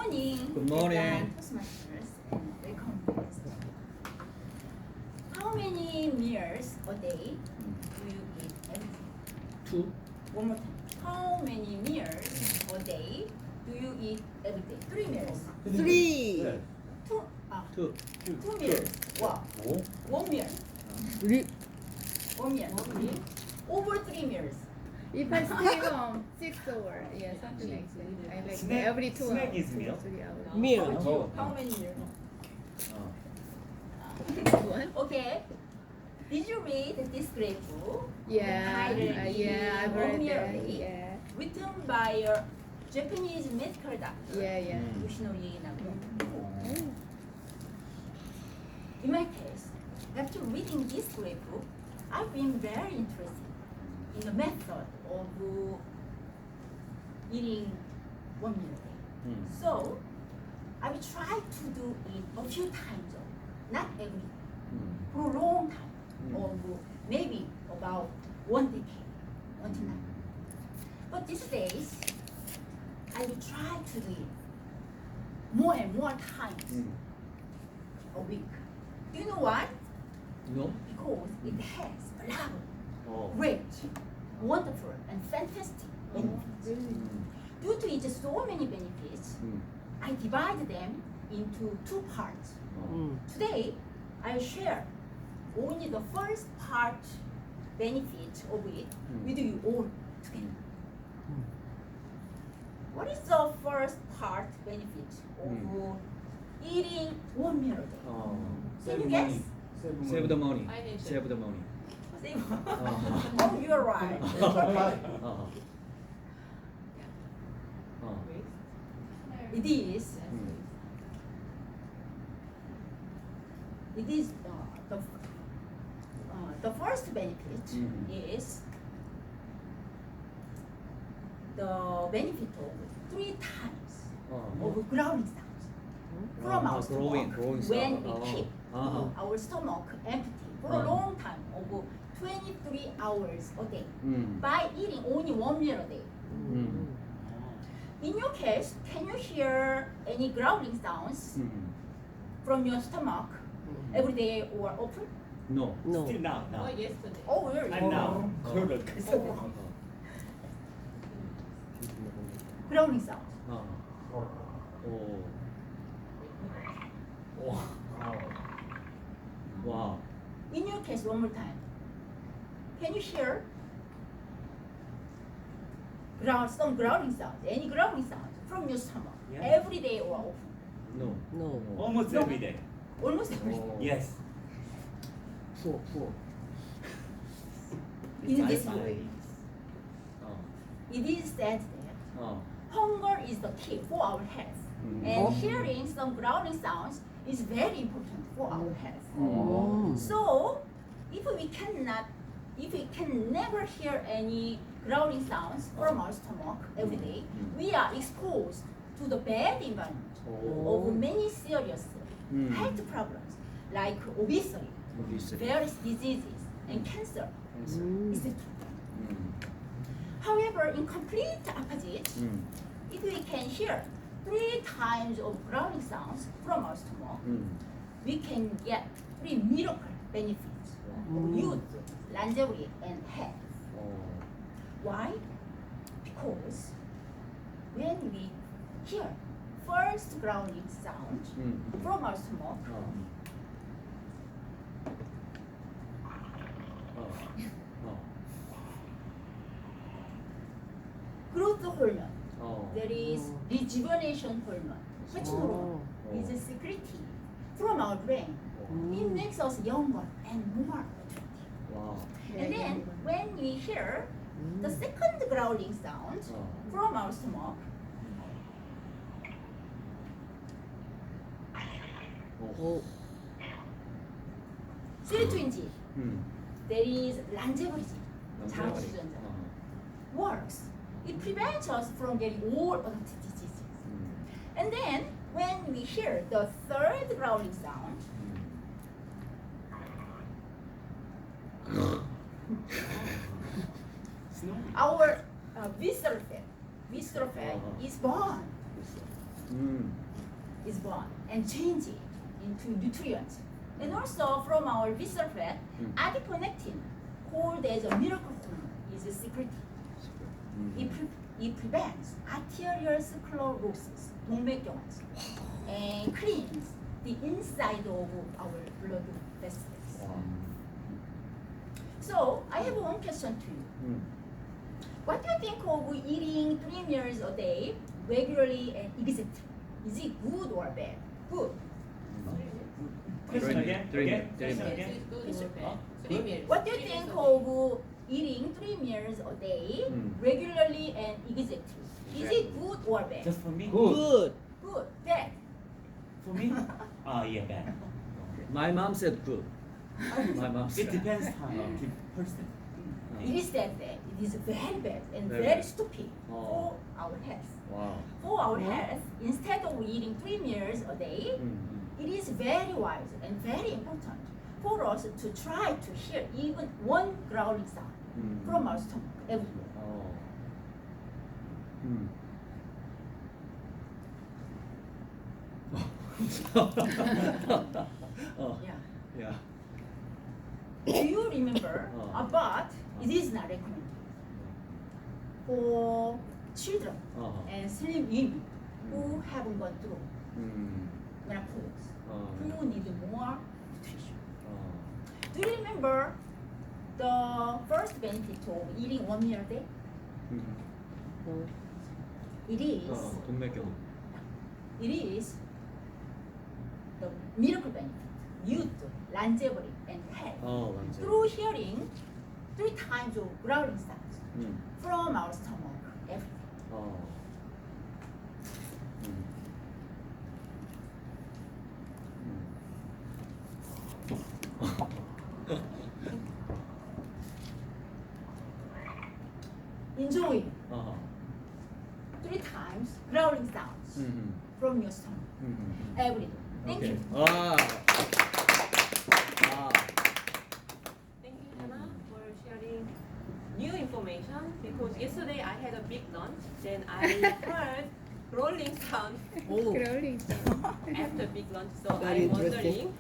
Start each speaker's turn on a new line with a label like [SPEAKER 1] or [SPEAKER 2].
[SPEAKER 1] morning.
[SPEAKER 2] Good morning.
[SPEAKER 1] Toastmasters and welcome to this channel. How many meals a day do you eat every day?
[SPEAKER 2] 2.
[SPEAKER 1] One more time. How many meals a day do you eat every day? 3 meals.
[SPEAKER 3] 3.
[SPEAKER 1] 2.
[SPEAKER 2] 2.
[SPEAKER 1] 2 meals. Wow. 1 meal.
[SPEAKER 3] 3.
[SPEAKER 1] 1 meal. Over 3 meals.
[SPEAKER 3] If I stay home 6 hours, yeah, something like that. I like
[SPEAKER 4] Snack-
[SPEAKER 3] every 2
[SPEAKER 4] snack
[SPEAKER 3] hours.
[SPEAKER 4] is meal?
[SPEAKER 3] 3 hours.
[SPEAKER 4] Meal.
[SPEAKER 1] How many meals?
[SPEAKER 3] What?
[SPEAKER 1] Okay. Did you read this great book?
[SPEAKER 3] Yeah,
[SPEAKER 1] Titled
[SPEAKER 3] yeah, I've read that.
[SPEAKER 1] Yomiuri,
[SPEAKER 3] Yeah,
[SPEAKER 1] written by a Japanese medical doctor,
[SPEAKER 3] yeah, yeah.
[SPEAKER 1] Yoshinorie In my case, after reading this great book, I've been very interested in the method of eating 1 meal a day. So, I will try to do it a few times, not every day, for a long time, or maybe about 1 decade, until now. But these days, I will try to do it more and more times a week. Do you know why?
[SPEAKER 2] No?
[SPEAKER 1] Because it has a lot
[SPEAKER 2] Oh.
[SPEAKER 1] of great, wonderful, and fantastic benefits. Due to its so many benefits, I divide them into 2 parts. Today, I'll share only the first part benefit of it with you all together. What is the first part benefit of eating 1 meal a day? Can you guess?
[SPEAKER 2] Save the money.
[SPEAKER 3] I need to.
[SPEAKER 2] Save the money.
[SPEAKER 1] Save. Oh, you're right. It is. It is the first benefit is the benefit of 3 times of growling sounds from our
[SPEAKER 2] growing
[SPEAKER 1] stomach when
[SPEAKER 2] sound.
[SPEAKER 1] we keep our stomach empty for a long time of 23 hours a day by eating only 1 meal a day. In your case, can you hear any growling sounds from your stomach every day or often?
[SPEAKER 2] No.
[SPEAKER 3] No.
[SPEAKER 4] Still now.
[SPEAKER 3] yesterday.
[SPEAKER 1] Oh, really?
[SPEAKER 4] And now.
[SPEAKER 1] Growling sound.
[SPEAKER 2] Wow.
[SPEAKER 1] In your case, one more time. Can you hear some growling sounds? Any growling sounds from your stomach
[SPEAKER 4] Yeah.
[SPEAKER 1] every day or often?
[SPEAKER 2] No.
[SPEAKER 3] No.
[SPEAKER 4] Almost
[SPEAKER 1] No.
[SPEAKER 4] every day.
[SPEAKER 1] Almost every day.
[SPEAKER 4] Yes.
[SPEAKER 2] Poor.
[SPEAKER 1] In this
[SPEAKER 4] I-
[SPEAKER 1] way, it is said that hunger is the key for our health, and hearing some growling sounds is very important for our health. So, if we can never hear any growling sounds from our stomach every day, we are exposed to the bad environment of many serious health problems like obesity, various diseases, and cancer, etc. However, in complete opposite, if we can hear 3 times of growling sounds from our stomach, we can get 3 miracle benefits of youth, longevity, and health. Why? Because when we hear first growling sound from our stomach, growth hormone, there is rejuvenation hormone, which hormone is secreted from our brain. It makes us younger and more attractive.
[SPEAKER 2] Wow.
[SPEAKER 1] And then when we hear the second growling sound from our stomach, serotonin, there is longevity, 장수전자, works. It prevents us from getting all other diseases. And then when we hear the third growling sound, our visceral fat is burned. is born and change it into nutrients. And also from our visceral fat, adiponectin, called as a miracle hormone, is secreted. It prevents arteriosclerosis, 동맥경화증, and cleans the inside of our blood vessels. So I have one question to you. What do you think of eating 3 meals a day regularly and exactly? Is it good or bad? Good.
[SPEAKER 2] Question again? Again?
[SPEAKER 1] What do you think of eating 3 meals a day regularly and exactly? Is it good or bad?
[SPEAKER 4] Just for me?
[SPEAKER 2] Good.
[SPEAKER 1] Good. Bad.
[SPEAKER 4] For me? Yeah, bad.
[SPEAKER 2] My mom said good. My mom
[SPEAKER 4] It
[SPEAKER 2] said.
[SPEAKER 4] depends on the person.
[SPEAKER 1] It is that bad. It is very bad and
[SPEAKER 2] Very
[SPEAKER 1] very
[SPEAKER 2] bad.
[SPEAKER 1] stupid
[SPEAKER 2] Oh.
[SPEAKER 1] for our health.
[SPEAKER 2] Wow.
[SPEAKER 1] For our health, instead of eating 3 meals a day, it is very wise and very important for us to try to hear even one growling sound from our stomach every day.
[SPEAKER 2] Oh. Oh.
[SPEAKER 1] Yeah.
[SPEAKER 2] Yeah.
[SPEAKER 1] Do you remember?
[SPEAKER 2] Oh.
[SPEAKER 1] But it is not recommended for children and slim women who haven't gone through menopause, who need more nutrition. Do you remember the first benefit of eating 1 meal a day? It is
[SPEAKER 2] 동맥경화.
[SPEAKER 1] it is the miracle benefit, youth, longevity, and health.
[SPEAKER 2] 완전.
[SPEAKER 1] Through hearing 3 times of growling sounds from our stomach every day. Enjoy 3 times growling sounds from your stomach every day. Thank you.
[SPEAKER 5] Thank you, Hana, for sharing new information. Because yesterday I had a big lunch, then I heard growling sound
[SPEAKER 3] Growling.
[SPEAKER 5] after big lunch. So
[SPEAKER 6] Very
[SPEAKER 5] I'm wondering
[SPEAKER 6] interesting.